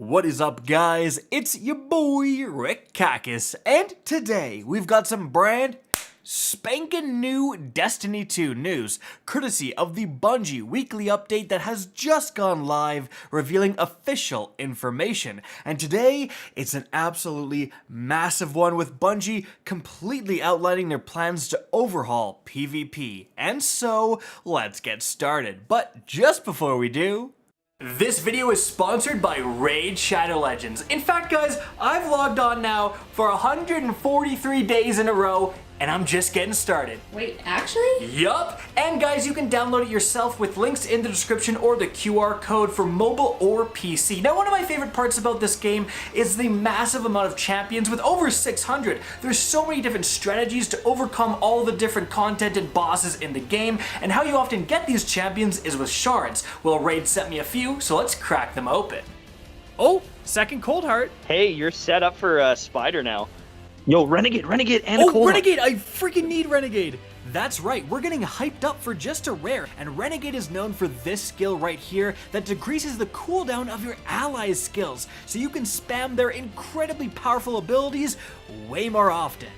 What is up, guys? It's your boy Rick Kakis, and today we've got some brand spanking new Destiny 2 news, courtesy of the Bungie weekly update that has just gone live, revealing official information. And today, it's an absolutely massive one, with Bungie completely outlining their plans to overhaul PvP. And so, let's get started. But just before we do, this video is sponsored by Raid Shadow Legends. In fact, guys, I've logged on now for 143 days in a row, and I'm just getting started. Wait, actually? Yup! And guys, you can download it yourself with links in the description or the QR code for mobile or PC. Now, one of my favorite parts about this game is the massive amount of champions with over 600. There's so many different strategies to overcome all the different content and bosses in the game, and how you often get these champions is with shards. Well, Raid sent me a few, so let's crack them open. Oh, second cold heart. Hey, you're set up for Spider now. Yo, Renegade, and a cold heart. Renegade! I freaking need Renegade! That's right, we're getting hyped up for just a rare, and Renegade is known for this skill right here that decreases the cooldown of your allies' skills, so you can spam their incredibly powerful abilities way more often.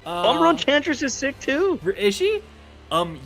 Umbra Enchantress is sick too. Is she?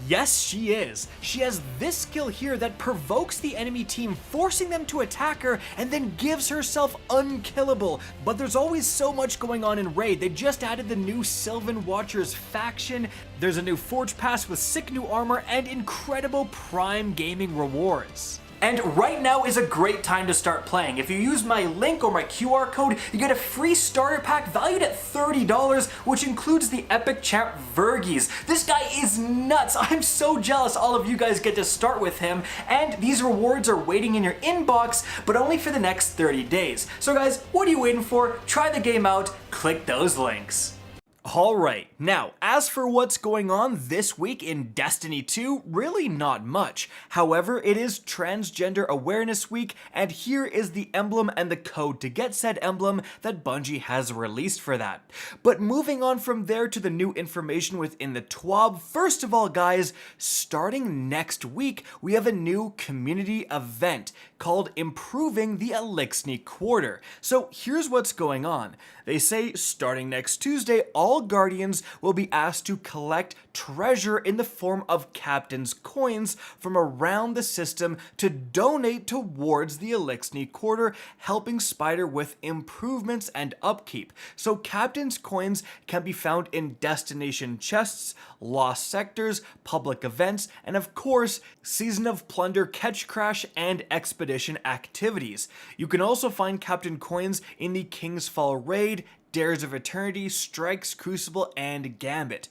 Yes, she is. She has this skill here that provokes the enemy team, forcing them to attack her, and then gives herself unkillable. But there's always so much going on in Raid. They just added the new Sylvan Watchers faction. There's a new Forge Pass with sick new armor and incredible Prime Gaming rewards. And right now is a great time to start playing. If you use my link or my QR code, you get a free starter pack valued at $30, which includes the epic champ Vergis. This guy is nuts. I'm so jealous all of you guys get to start with him, and these rewards are waiting in your inbox, but only for the next 30 days. So guys, what are you waiting for? Try the game out, click those links. Alright, now, as for what's going on this week in Destiny 2, really not much. However, it is Transgender Awareness Week, and here is the emblem and the code to get said emblem that Bungie has released for that. But moving on from there to the new information within the TWAB, first of all, guys, starting next week, we have a new community event called Improving the Eliksni Quarter. So here's what's going on. They say starting next Tuesday, all Guardians will be asked to collect treasure in the form of Captain's coins from around the system to donate towards the Eliksni Quarter, helping Spider with improvements and upkeep. So Captain's coins can be found in destination chests, lost sectors, public events, and of course, Season of Plunder, Ketchcrash, and Expedition activities. You can also find Captain coins in the King's Fall raid, Dares of Eternity, Strikes, Crucible, and Gambit.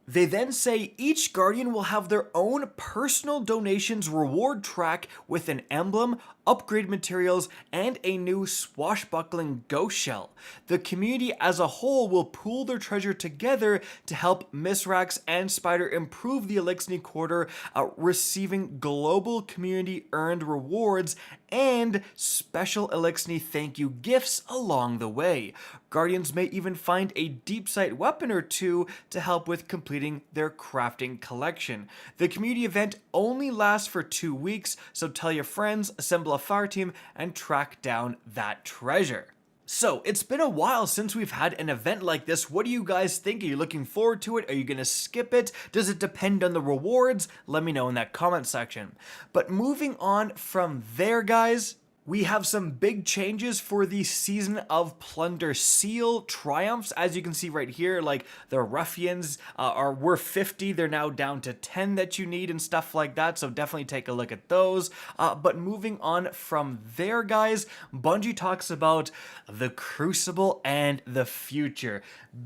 They then say each Guardian will have their own personal donations reward track with an emblem, upgrade materials, and a new swashbuckling ghost shell. The community as a whole will pool their treasure together to help Misrax and Spider improve the Eliksni Quarter, receiving global community earned rewards and special Eliksni thank you gifts along the way. Guardians may even find a deep sight weapon or two to help with completing their crafting collection. The community event only lasts for 2 weeks, so tell your friends, assemble a fire team, and track down that treasure. So, it's been a while since we've had an event like this. What do you guys think? Are you looking forward to it? Are you gonna skip it? Does it depend on the rewards? Let me know in that comment section. But moving on from there, guys, we have some big changes for the Season of Plunder seal triumphs. As you can see right here, like the ruffians were 50, they're now down to 10 that you need and stuff like that, so definitely take a look at those. But moving on from there, guys, Bungie talks about the Crucible and the future.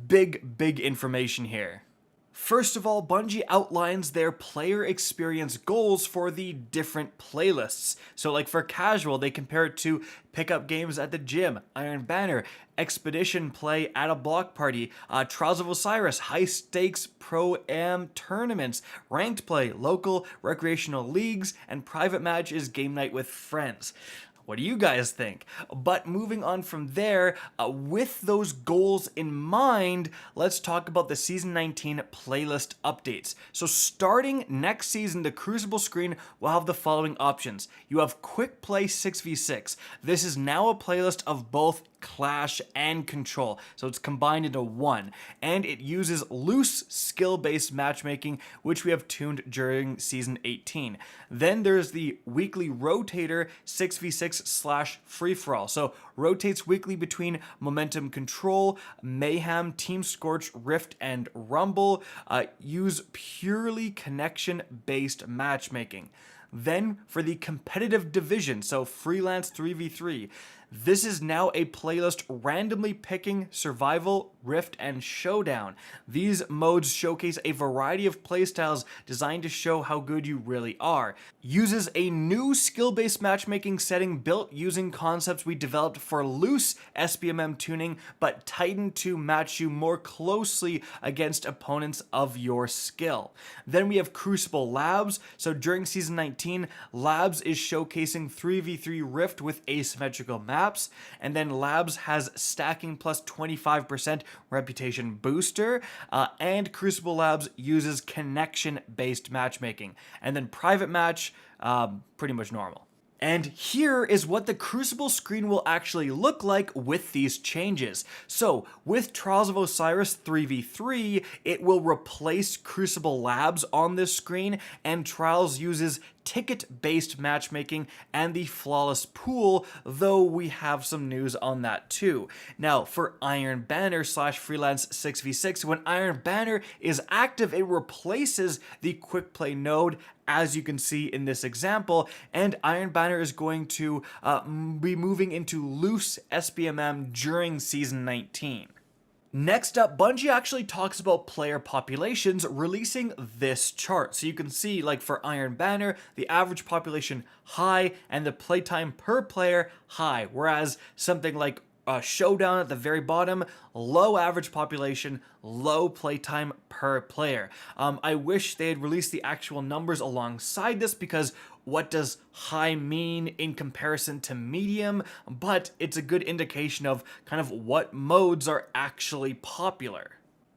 Big information here. First of all, Bungie outlines their player experience goals for the different playlists. So like for casual, they compare it to pickup games at the gym, Iron Banner, expedition play at a block party, Trials of Osiris, high stakes pro-am tournaments, ranked play, local recreational leagues, and private match is game night with friends. What do you guys think? But moving on from there, with those goals in mind, let's talk about the Season 19 playlist updates. So starting next season, the Crucible screen will have the following options. You have Quick Play 6v6. This is now a playlist of both Clash and Control, so it's combined into one, and it uses loose skill-based matchmaking, which we have tuned during Season 18. Then there's the weekly rotator 6v6 / free-for-all, so rotates weekly between Momentum Control, Mayhem, Team Scorch, Rift, and Rumble. Use purely connection-based matchmaking. Then for the competitive division, so Freelance 3v3, this is now a playlist randomly picking Survival, Rift, and Showdown. These modes showcase a variety of playstyles designed to show how good you really are. Uses a new skill-based matchmaking setting built using concepts we developed for loose SBMM tuning, but tightened to match you more closely against opponents of your skill. Then we have Crucible Labs. So during Season 19, Labs is showcasing 3v3 Rift with asymmetrical maps. And then Labs has stacking plus 25% reputation booster, and Crucible Labs uses connection-based matchmaking. And then Private Match, pretty much normal. And here is what the Crucible screen will actually look like with these changes. So with Trials of Osiris 3v3, it will replace Crucible Labs on this screen, and Trials uses ticket-based matchmaking and the flawless pool, though we have some news on that too. Now, for Iron Banner / Freelance 6v6, when Iron Banner is active, it replaces the Quick Play node, as you can see in this example, and Iron Banner is going to be moving into loose SBMM during Season 19. Next up, Bungie actually talks about player populations, releasing this chart. So you can see, like for Iron Banner, the average population high and the playtime per player high, whereas something like Showdown at the very bottom, low average population, low playtime per player. I wish they had released the actual numbers alongside this, because what does high mean in comparison to medium? But it's a good indication of kind of what modes are actually popular.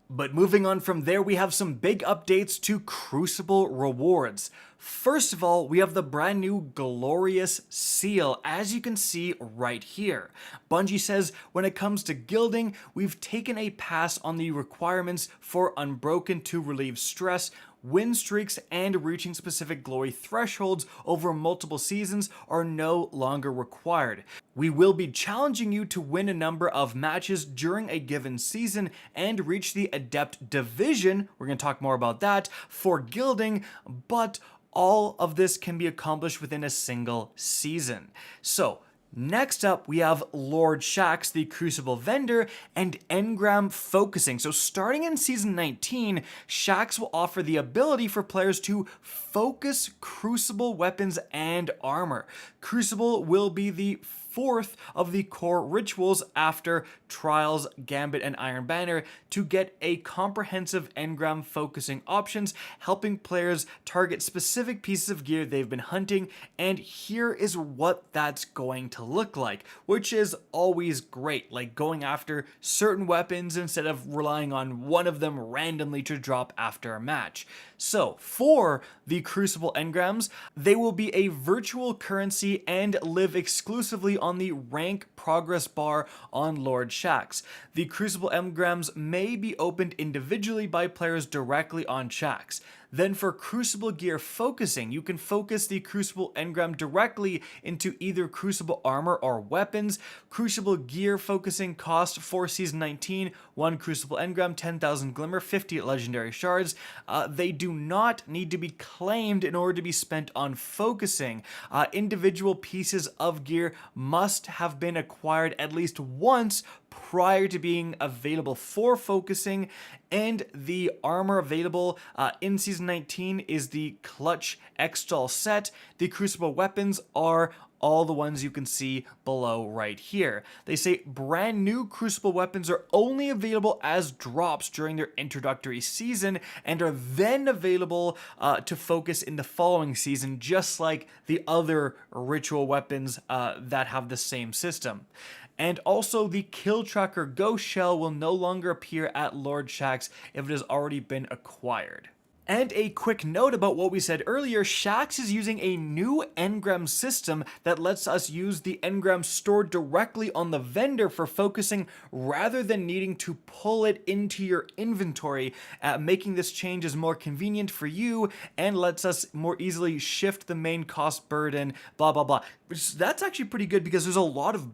But moving on from there, we have some big updates to Crucible rewards. First of all, we have the brand new Glorious Seal, as you can see right here. Bungie says when it comes to gilding, we've taken a pass on the requirements for Unbroken to relieve stress. Win streaks and reaching specific glory thresholds over multiple seasons are no longer required. We will be challenging you to win a number of matches during a given season and reach the Adept Division, we're going to talk more about that, for gilding, but all of this can be accomplished within a single season. So, next up, we have Lord Shaxx, the Crucible vendor, and engram focusing. So starting in Season 19, Shaxx will offer the ability for players to focus Crucible weapons and armor. Crucible will be the fourth of the core rituals after Trials, Gambit, and Iron Banner to get a comprehensive engram focusing options, helping players target specific pieces of gear they've been hunting, and here is what that's going to look like, which is always great, like going after certain weapons instead of relying on one of them randomly to drop after a match. So, for the Crucible engrams, they will be a virtual currency and live exclusively on the rank progress bar on Lord Shaxx. The Crucible engrams may be opened individually by players directly on Shaxx. Then for Crucible gear focusing, you can focus the Crucible engram directly into either Crucible armor or weapons. Crucible gear focusing cost for Season 19, 1 Crucible engram, 10,000 glimmer, 50 legendary shards. They do not need to be claimed in order to be spent on focusing. Individual pieces of gear must have been acquired at least once prior to being available for focusing, and the armor available in Season 19 is the Clutch X-Stall set. The Crucible weapons are all the ones you can see below right here. They say brand new Crucible weapons are only available as drops during their introductory season and are then available to focus in the following season, just like the other ritual weapons that have the same system. And also, the Kill Tracker Ghost Shell will no longer appear at Lord Shaxx if it has already been acquired. And a quick note about what we said earlier, Shaxx is using a new engram system that lets us use the engram stored directly on the vendor for focusing rather than needing to pull it into your inventory, making this change is more convenient for you and lets us more easily shift the main cost burden, blah, blah, blah. That's actually pretty good because there's a lot of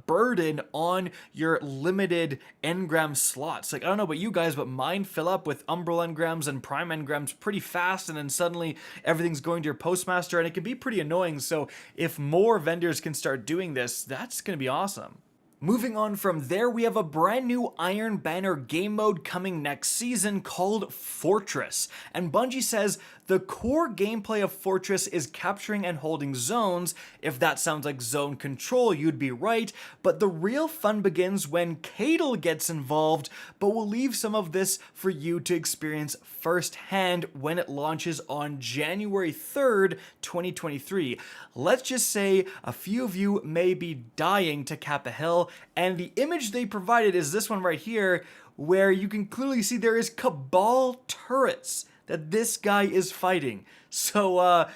burden on your limited engram slots. Like, I don't know about you guys, but mine fill up with Umbral engrams and Prime engrams pretty fast, and then suddenly everything's going to your postmaster, and it can be pretty annoying. So if more vendors can start doing this, that's going to be awesome. Moving on from there, we have a brand new Iron Banner game mode coming next season called Fortress. And Bungie says the core gameplay of Fortress is capturing and holding zones. If that sounds like zone control, you'd be right, but the real fun begins when Cadle gets involved, but we'll leave some of this for you to experience firsthand when it launches on January 3rd, 2023. Let's just say a few of you may be dying to cap a hill, and the image they provided is this one right here, where you can clearly see there is Cabal turrets that this guy is fighting. So,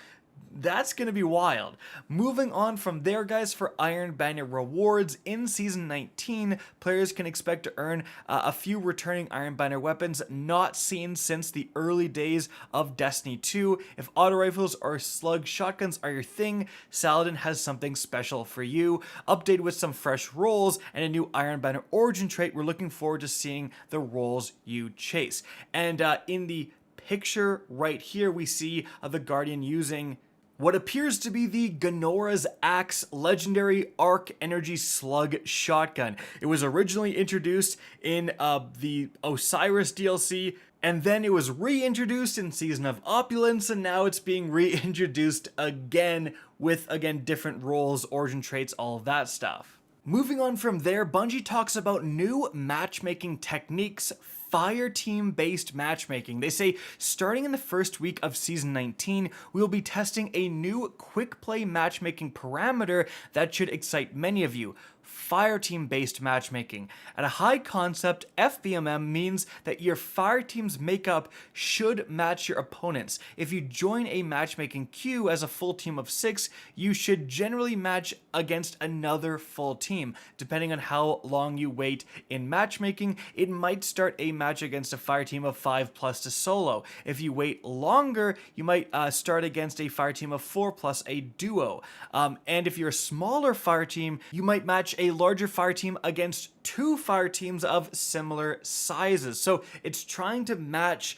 that's going to be wild. Moving on from there, guys, for Iron Banner rewards, in Season 19, players can expect to earn a few returning Iron Banner weapons not seen since the early days of Destiny 2. If auto rifles or slug shotguns are your thing, Saladin has something special for you. Updated with some fresh roles and a new Iron Banner origin trait, we're looking forward to seeing the roles you chase. And in the picture right here, we see the Guardian using what appears to be the Ganora's Axe legendary arc energy slug shotgun. It was originally introduced in the Osiris DLC, and then it was reintroduced in Season of Opulence, and now it's being reintroduced again with, again, different roles, origin traits, all of that stuff. Moving on from there, Bungie talks about new matchmaking techniques, fire team based matchmaking. They say starting in the first week of Season 19, we will be testing a new quick play matchmaking parameter that should excite many of you. Fire team based matchmaking. At a high concept, SBMM means that your fire team's makeup should match your opponent's. If you join a matchmaking queue as a full team of 6, you should generally match against another full team. Depending on how long you wait in matchmaking, it might start a match against a fire team of 5 plus to solo. If you wait longer, you might start against a fire team of 4 plus a duo. And if you're a smaller fire team, you might match a larger fire team against 2 fire teams of similar sizes. So it's trying to match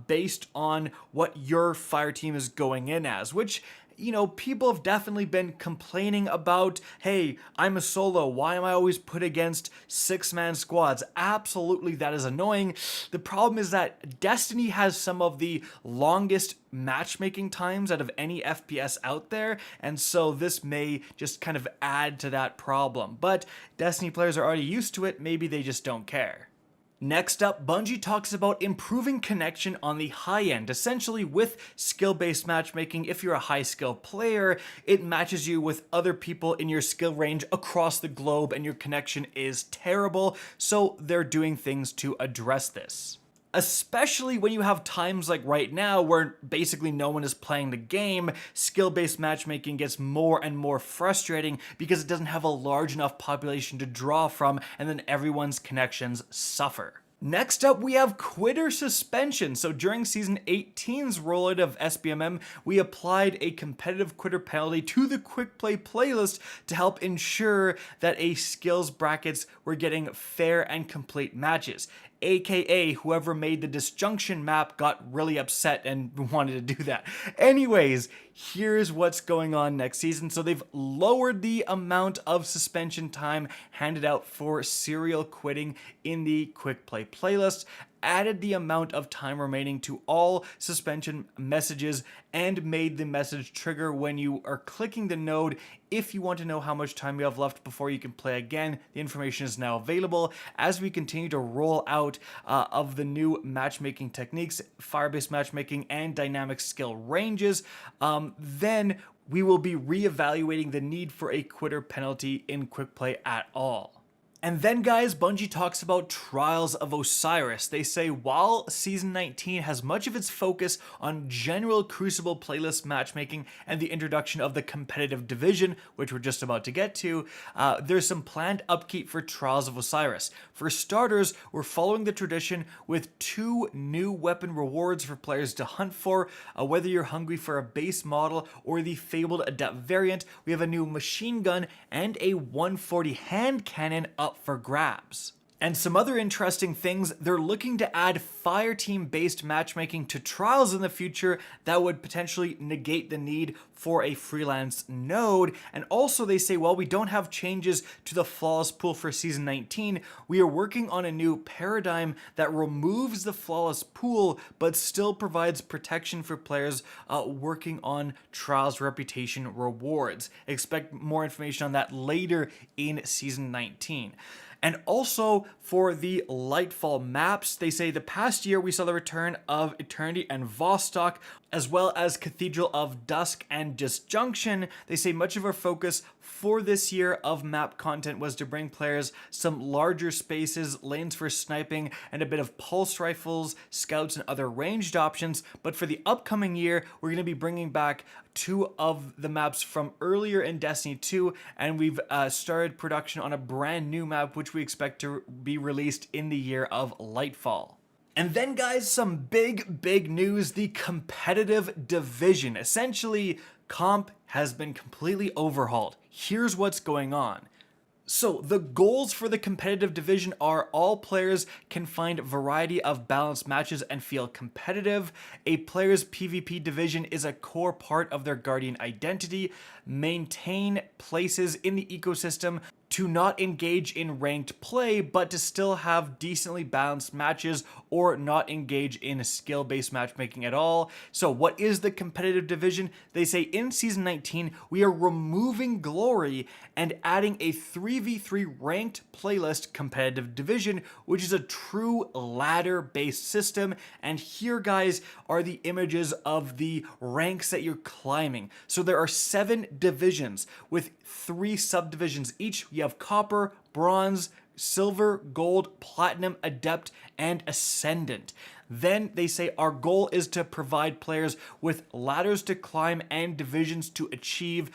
based on what your fire team is going in as, which, you know, people have definitely been complaining about. Hey, I'm a solo. Why am I always put against 6-man squads? Absolutely, that is annoying. The problem is that Destiny has some of the longest matchmaking times out of any FPS out there, and so this may just kind of add to that problem. But Destiny players are already used to it. Maybe they just don't care. Next up, Bungie talks about improving connection on the high end. Essentially, with skill-based matchmaking, if you're a high-skill player, it matches you with other people in your skill range across the globe, and your connection is terrible, so they're doing things to address this. Especially when you have times like right now where basically no one is playing the game, skill-based matchmaking gets more and more frustrating because it doesn't have a large enough population to draw from, and then everyone's connections suffer. Next up, we have quitter suspension. So during Season 18's rollout of SBMM, we applied a competitive quitter penalty to the quick play playlist to help ensure that skills brackets were getting fair and complete matches. aka whoever made the disjunction map got really upset and wanted to do that. Anyways, here's what's going on next season. So they've lowered the amount of suspension time handed out for serial quitting in the quick play playlist, added the amount of time remaining to all suspension messages, and made the message trigger when you are clicking the node. If you want to know how much time you have left before you can play again, the information is now available as we continue to roll out of the new matchmaking techniques, fire-based matchmaking, and dynamic skill ranges. Then we will be reevaluating the need for a quitter penalty in quick play at all. And then, guys, Bungie talks about Trials of Osiris. They say while Season 19 has much of its focus on general Crucible playlist matchmaking and the introduction of the competitive division, which we're just about to get to, there's some planned upkeep for Trials of Osiris. For starters, we're following the tradition with 2 new weapon rewards for players to hunt for. Whether you're hungry for a base model or the Fabled Adept variant, we have a new machine gun and a 140 hand cannon up for grabs. And some other interesting things, they're looking to add fireteam based matchmaking to Trials in the future that would potentially negate the need for a freelance node. And also they say, while we don't have changes to the flawless pool for Season 19, we are working on a new paradigm that removes the flawless pool but still provides protection for players working on Trials reputation rewards. Expect more information on that later in Season 19. And also for the Lightfall maps, they say the past year we saw the return of Eternity and Vostok, as well as Cathedral of Dusk and Disjunction. They say much of our focus for this year of map content was to bring players some larger spaces, lanes for sniping, and a bit of pulse rifles, scouts, and other ranged options. But for the upcoming year, we're going to be bringing back 2 of the maps from earlier in Destiny 2, and we've started production on a brand new map, which we expect to be released in the year of Lightfall. And then, guys, some big news. The competitive division. Essentially, comp has been completely overhauled. Here's what's going on. So the goals for the competitive division are all players can find a variety of balanced matches and feel competitive. A player's PvP division is a core part of their Guardian identity. Maintain places in the ecosystem to not engage in ranked play, but to still have decently balanced matches or not engage in skill-based matchmaking at all. So what is the competitive division? They say in Season 19, we are removing glory and adding a 3v3 ranked playlist competitive division, which is a true ladder-based system. And here, guys, are the images of the ranks that you're climbing. So there are 7 divisions with 3 subdivisions each. You have Copper, Bronze, Silver, Gold, Platinum, Adept, and Ascendant. Then they say our goal is to provide players with ladders to climb and divisions to achieve,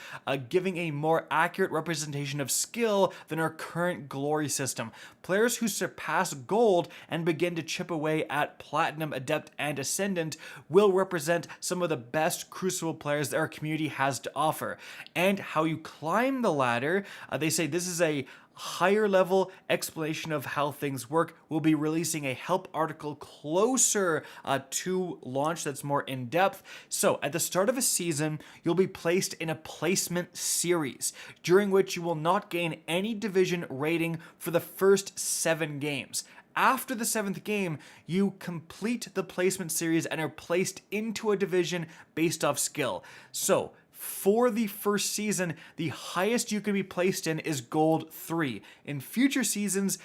giving a more accurate representation of skill than our current glory system. Players who surpass gold and begin to chip away at Platinum, Adept, and Ascendant will represent some of the best Crucible players that our community has to offer. And how you climb the ladder, they say this is a higher level explanation of how things work. We'll be releasing a help article closer to launch that's more in depth. So at the start of a season, you'll be placed in a placement series, during which you will not gain any division rating for the first 7 games. After the 7th game, you complete the placement series and are placed into a division based off skill. So for the first season, the highest you can be placed in is Gold 3. In future seasons,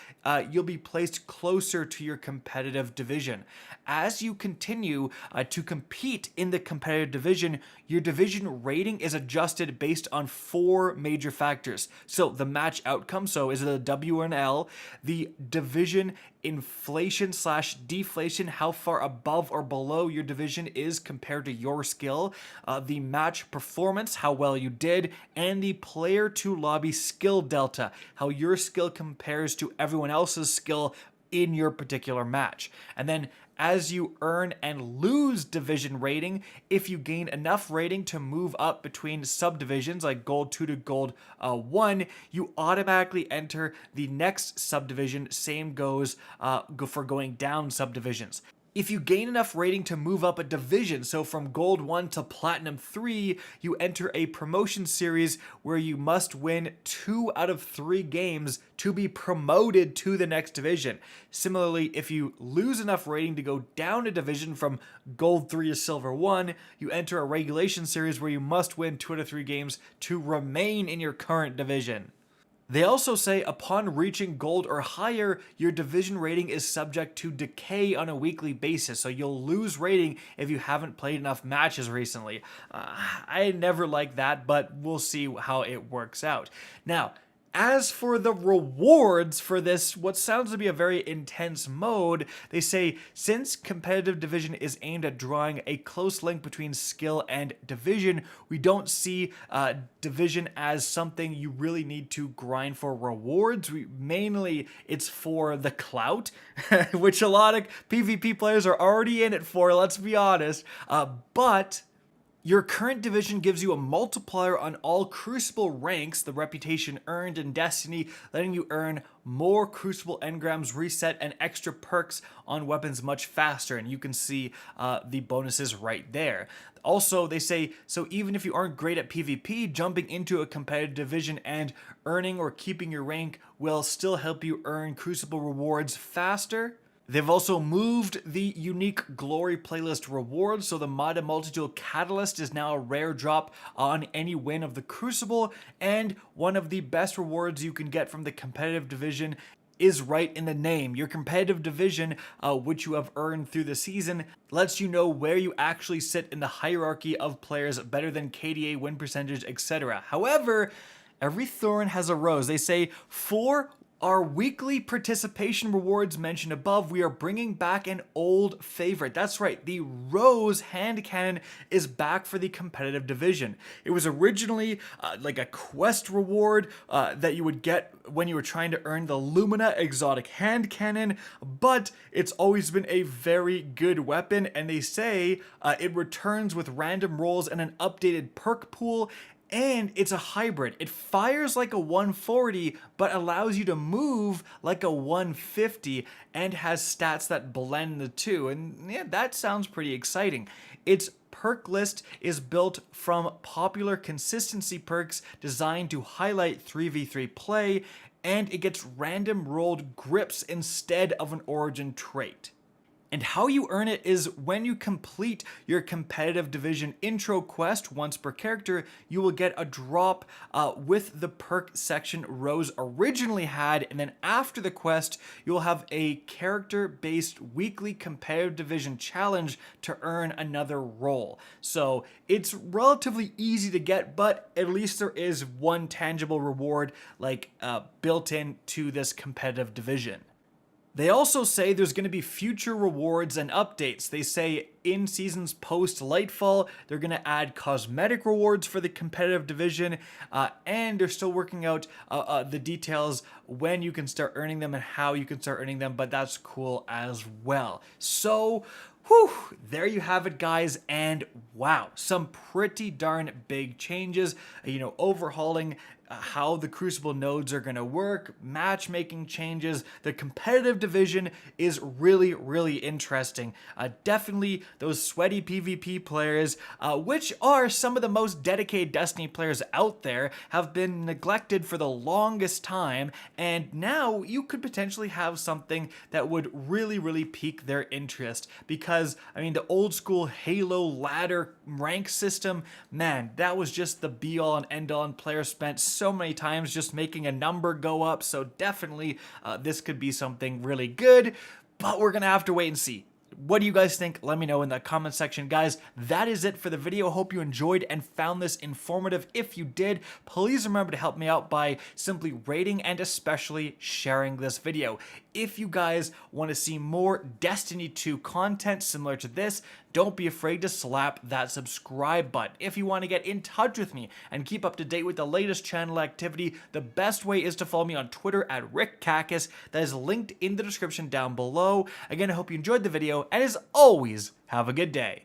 you'll be placed closer to your competitive division. As you continue to compete in the competitive division, your division rating is adjusted based on 4 major factors. So the match outcome, so is it a W or an L? The division inflation/deflation, how far above or below your division is compared to your skill, the match performance, how well you did, and the player to lobby skill delta, how your skill compares to everyone else's skill in your particular match. And then as you earn and lose division rating, if you gain enough rating to move up between subdivisions like gold 2 to gold 1, you automatically enter the next subdivision. Same goes for going down subdivisions. If you gain enough rating to move up a division, so from gold 1 to platinum 3, you enter a promotion series where you must win 2 out of 3 games to be promoted to the next division. Similarly, if you lose enough rating to go down a division from gold 3 to silver 1, you enter a regulation series where you must win 2 out of 3 games to remain in your current division. They also say upon reaching gold or higher, your division rating is subject to decay on a weekly basis, so you'll lose rating if you haven't played enough matches recently. I never like that, but we'll see how it works out. Now, as for the rewards for this, what sounds to be a very intense mode, they say since competitive division is aimed at drawing a close link between skill and division, we don't see division as something you really need to grind for rewards. Mainly, it's for the clout, which a lot of PvP players are already in it for, let's be honest. But your current division gives you a multiplier on all Crucible ranks, the reputation earned in Destiny, letting you earn more Crucible engrams, reset, and extra perks on weapons much faster, and you can see the bonuses right there. Also, they say, so even if you aren't great at PvP, jumping into a competitive division and earning or keeping your rank will still help you earn Crucible rewards faster. They've also moved the unique glory playlist rewards, so the Mod and Multitool Catalyst is now a rare drop on any win of the Crucible, and one of the best rewards you can get from the competitive division is right in the name. Your competitive division, which you have earned through the season, lets you know where you actually sit in the hierarchy of players better than KDA, win percentage, etc. However, every thorn has a rose. They say for our weekly participation rewards mentioned above, we are bringing back an old favorite. That's right, the Rose hand cannon is back for the competitive division. It was originally like a quest reward that you would get when you were trying to earn the Lumina exotic hand cannon, but it's always been a very good weapon, and they say it returns with random rolls and an updated perk pool. And it's a hybrid. It fires like a 140, but allows you to move like a 150 and has stats that blend the two. And yeah, that sounds pretty exciting. Its perk list is built from popular consistency perks designed to highlight 3v3 play, and it gets random rolled grips instead of an origin trait. And how you earn it is when you complete your competitive division intro quest once per character, you will get a drop with the perk section Rose originally had, and then after the quest, you'll have a character-based weekly competitive division challenge to earn another role. So it's relatively easy to get, but at least there is one tangible reward like built in to this competitive division. They also say there's going to be future rewards and updates. They say in seasons post Lightfall, they're going to add cosmetic rewards for the competitive division, and they're still working out the details when you can start earning them and how you can start earning them, but that's cool as well. So, whew, there you have it, guys, and wow, some pretty darn big changes. Overhauling how the Crucible nodes are going to work, matchmaking changes, the competitive division is really, really interesting. Definitely those sweaty PvP players, which are some of the most dedicated Destiny players out there, have been neglected for the longest time, and now you could potentially have something that would really, really pique their interest, because, the old school Halo ladder rank system, man, that was just the be-all and end-all, and players spent so many times just making a number go up, so definitely this could be something really good, but we're gonna have to wait and see. What do you guys think? Let me know in the comment section. Guys, that is it for the video. Hope you enjoyed and found this informative. If you did, please remember to help me out by simply rating and especially sharing this video. If you guys want to see more Destiny 2 content similar to this, don't be afraid to slap that subscribe button. If you want to get in touch with me and keep up to date with the latest channel activity, the best way is to follow me on Twitter at RickCacus. That is linked in the description down below. Again, I hope you enjoyed the video, and as always, have a good day.